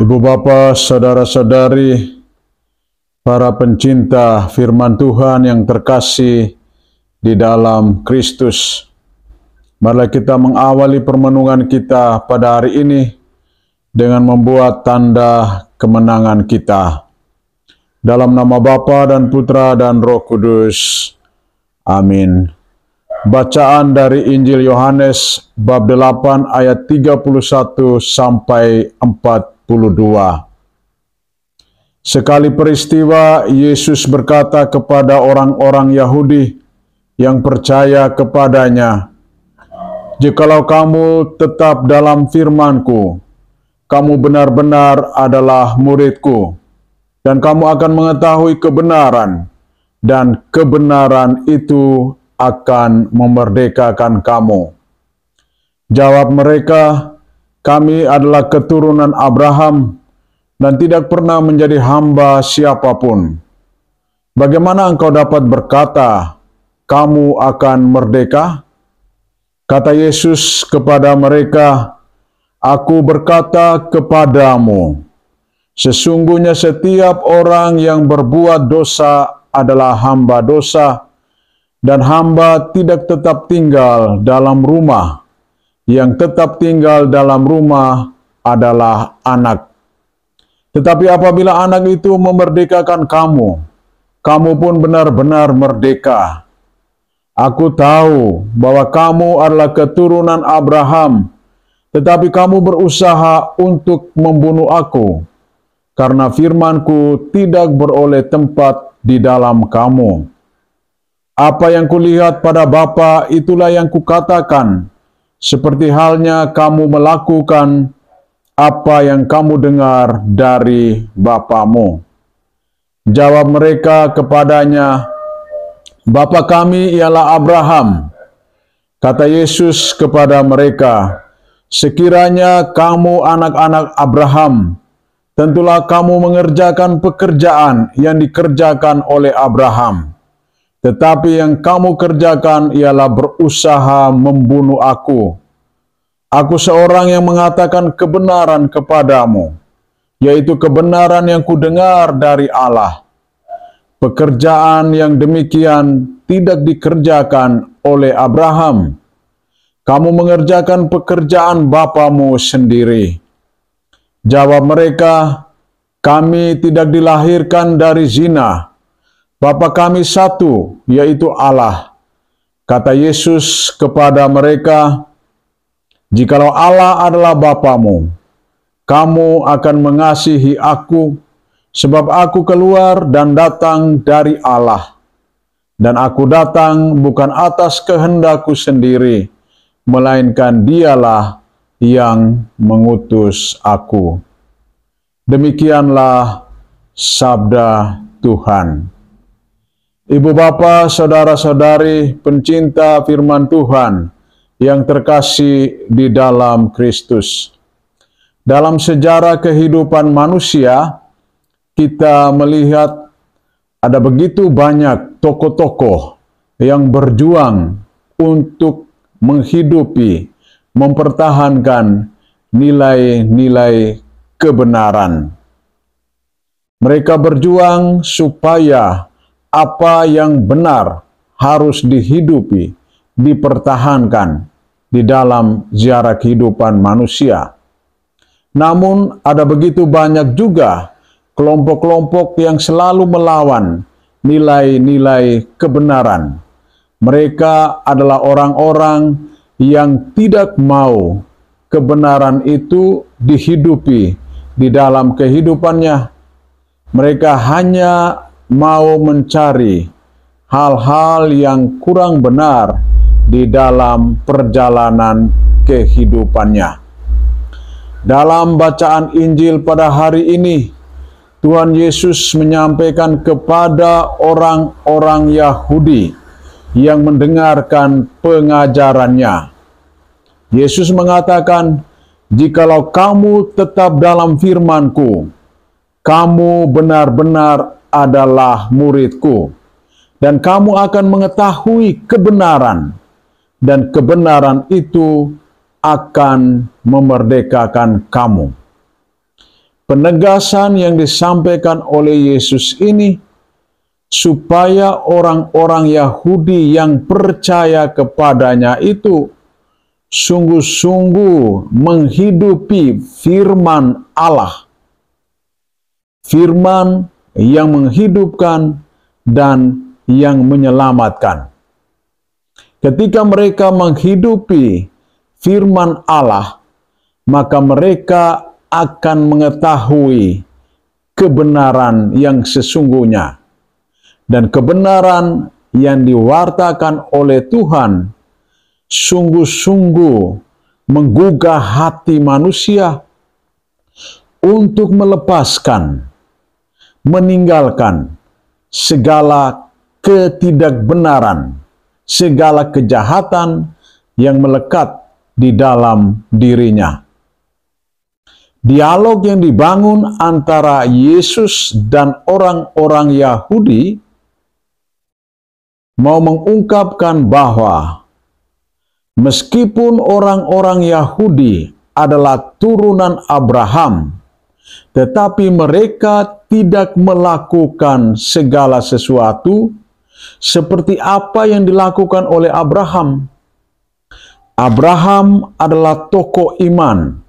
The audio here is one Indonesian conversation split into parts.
Ibu bapa, saudara-saudari, para pencinta firman Tuhan yang terkasih di dalam Kristus. Marilah kita mengawali permenungan kita pada hari ini dengan membuat tanda kemenangan kita. Dalam nama Bapa dan Putra dan Roh Kudus. Amin. Bacaan dari Injil Yohanes bab 8 ayat 31 sampai 42. Sekali peristiwa, Yesus berkata kepada orang-orang Yahudi yang percaya kepadanya, "Jikalau kamu tetap dalam firman-Ku, kamu benar-benar adalah murid-Ku, dan kamu akan mengetahui kebenaran, dan kebenaran itu akan memerdekakan kamu." Jawab mereka, "Kami adalah keturunan Abraham dan tidak pernah menjadi hamba siapapun. Bagaimana engkau dapat berkata, kamu akan merdeka?" Kata Yesus kepada mereka, "Aku berkata kepadamu, sesungguhnya setiap orang yang berbuat dosa adalah hamba dosa, dan hamba tidak tetap tinggal dalam rumah. Yang tetap tinggal dalam rumah adalah anak. Tetapi apabila anak itu memerdekakan kamu, kamu pun benar-benar merdeka. Aku tahu bahwa kamu adalah keturunan Abraham, tetapi kamu berusaha untuk membunuh aku, karena firman-Ku tidak beroleh tempat di dalam kamu. Apa yang kulihat pada Bapa, itulah yang kukatakan, seperti halnya kamu melakukan apa yang kamu dengar dari bapamu." Jawab mereka kepadanya, "Bapa kami ialah Abraham." Kata Yesus kepada mereka, "Sekiranya kamu anak-anak Abraham, tentulah kamu mengerjakan pekerjaan yang dikerjakan oleh Abraham. Tetapi yang kamu kerjakan ialah berusaha membunuh aku. Aku seorang yang mengatakan kebenaran kepadamu, yaitu kebenaran yang kudengar dari Allah. Pekerjaan yang demikian tidak dikerjakan oleh Abraham. Kamu mengerjakan pekerjaan bapamu sendiri." Jawab mereka, "Kami tidak dilahirkan dari zina. Bapa kami satu, yaitu Allah." Kata Yesus kepada mereka, "Jikalau Allah adalah Bapamu, kamu akan mengasihi aku, sebab aku keluar dan datang dari Allah. Dan aku datang bukan atas kehendakku sendiri, melainkan Dialah yang mengutus aku." Demikianlah sabda Tuhan. Ibu bapa, saudara-saudari, pencinta firman Tuhan yang terkasih di dalam Kristus. Dalam sejarah kehidupan manusia, kita melihat ada begitu banyak tokoh-tokoh yang berjuang untuk menghidupi, mempertahankan nilai-nilai kebenaran. Mereka berjuang supaya apa yang benar harus dihidupi, dipertahankan di dalam ziarah kehidupan manusia. Namun ada begitu banyak juga kelompok-kelompok yang selalu melawan nilai-nilai kebenaran. Mereka adalah orang-orang yang tidak mau kebenaran itu dihidupi di dalam kehidupannya. Mereka hanya mau mencari hal-hal yang kurang benar di dalam perjalanan kehidupannya. Dalam bacaan Injil pada hari ini, Tuhan Yesus menyampaikan kepada orang-orang Yahudi yang mendengarkan pengajarannya. Yesus mengatakan, "Jikalau kamu tetap dalam firman-Ku, kamu benar-benar adalah murid-Ku, dan kamu akan mengetahui kebenaran, dan kebenaran itu akan memerdekakan kamu." Penegasan yang disampaikan oleh Yesus ini supaya orang-orang Yahudi yang percaya kepadanya itu sungguh-sungguh menghidupi firman Allah. Firman yang menghidupkan dan yang menyelamatkan. Ketika mereka menghidupi firman Allah, maka mereka akan mengetahui kebenaran yang sesungguhnya. Dan kebenaran yang diwartakan oleh Tuhan sungguh-sungguh menggugah hati manusia untuk melepaskan, meninggalkan segala ketidakbenaran, segala kejahatan yang melekat di dalam dirinya. Dialog yang dibangun antara Yesus dan orang-orang Yahudi mau mengungkapkan bahwa meskipun orang-orang Yahudi adalah turunan Abraham, tetapi mereka tidak melakukan segala sesuatu seperti apa yang dilakukan oleh Abraham. Abraham adalah tokoh iman.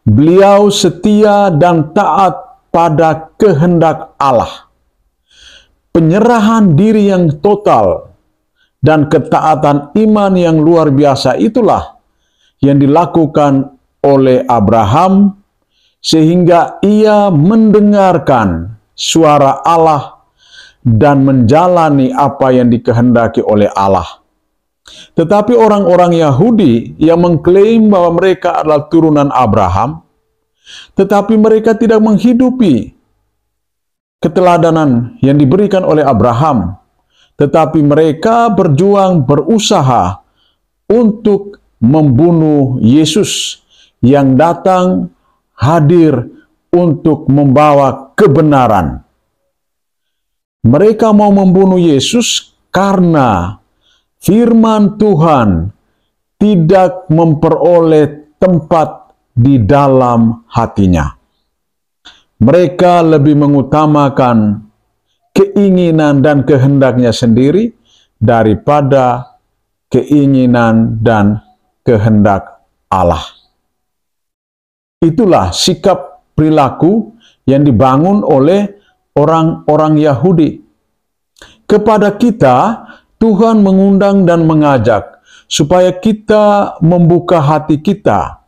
Beliau setia dan taat pada kehendak Allah. Penyerahan diri yang total dan ketaatan iman yang luar biasa itulah yang dilakukan oleh Abraham, sehingga ia mendengarkan suara Allah dan menjalani apa yang dikehendaki oleh Allah. Tetapi orang-orang Yahudi yang mengklaim bahwa mereka adalah turunan Abraham, tetapi mereka tidak menghidupi keteladanan yang diberikan oleh Abraham, tetapi mereka berjuang, berusaha untuk membunuh Yesus yang datang hadir untuk membawa kebenaran. Mereka mau membunuh Yesus karena firman Tuhan tidak memperoleh tempat di dalam hatinya. Mereka lebih mengutamakan keinginan dan kehendaknya sendiri daripada keinginan dan kehendak Allah. Itulah sikap perilaku yang dibangun oleh orang-orang Yahudi. Kepada kita, Tuhan mengundang dan mengajak supaya kita membuka hati kita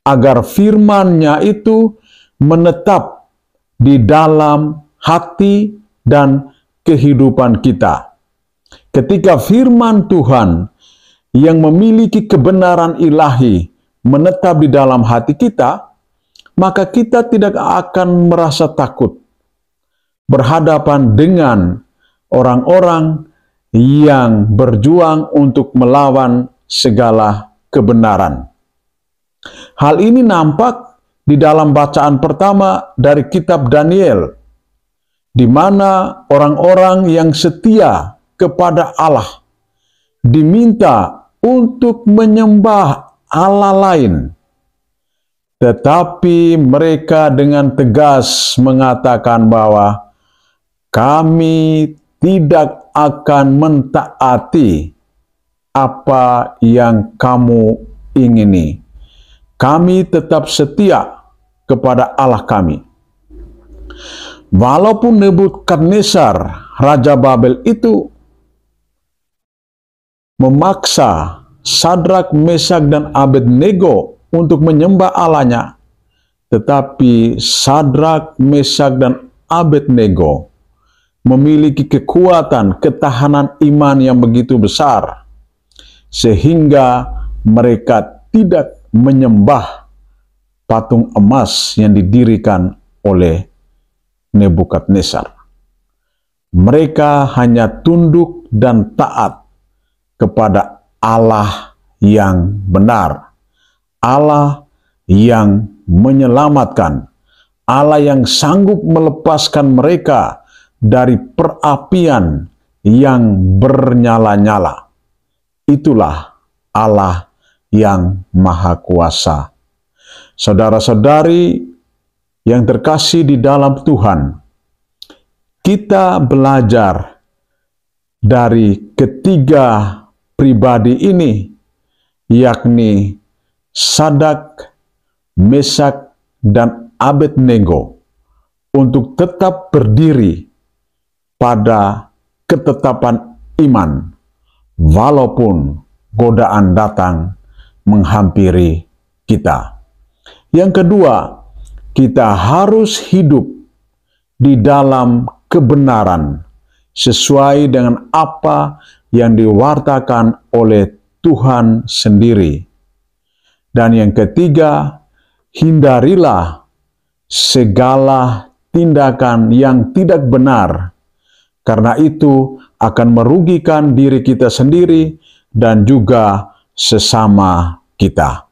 agar firman-Nya itu menetap di dalam hati dan kehidupan kita. Ketika firman Tuhan yang memiliki kebenaran ilahi menetap di dalam hati kita, maka kita tidak akan merasa takut berhadapan dengan orang-orang yang berjuang untuk melawan segala kebenaran. Hal ini nampak di dalam bacaan pertama dari kitab Daniel, di mana orang-orang yang setia kepada Allah diminta untuk menyembah Allah lain. Tetapi mereka dengan tegas mengatakan bahwa kami tidak akan mentaati apa yang kamu ingini. Kami tetap setia kepada Allah kami. Walaupun Nebukadnezar, Raja Babel itu memaksa Sadrak, Mesak, dan Abednego untuk menyembah Allahnya, tetapi Sadrak, Mesak, dan Abednego memiliki kekuatan, ketahanan iman yang begitu besar, sehingga mereka tidak menyembah patung emas yang didirikan oleh Nebukadnezar. Mereka hanya tunduk dan taat kepada Allah yang benar, Allah yang menyelamatkan, Allah yang sanggup melepaskan mereka dari perapian yang bernyala-nyala. Itulah Allah yang Maha Kuasa. Saudara-saudari yang terkasih di dalam Tuhan, kita belajar dari ketiga pribadi ini, yakni Sadak, Mesak, dan Abednego, untuk tetap berdiri pada ketetapan iman, walaupun godaan datang menghampiri kita. Yang kedua, kita harus hidup di dalam kebenaran sesuai dengan apa yang diwartakan oleh Tuhan sendiri. Dan yang ketiga, hindarilah segala tindakan yang tidak benar, karena itu akan merugikan diri kita sendiri dan juga sesama kita.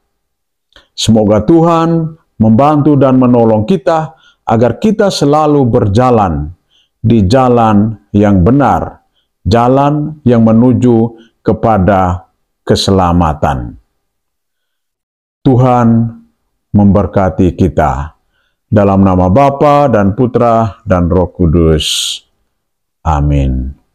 Semoga Tuhan membantu dan menolong kita agar kita selalu berjalan di jalan yang benar, jalan yang menuju kepada keselamatan. Tuhan memberkati kita. Dalam nama Bapa dan Putra dan Roh Kudus. Amin.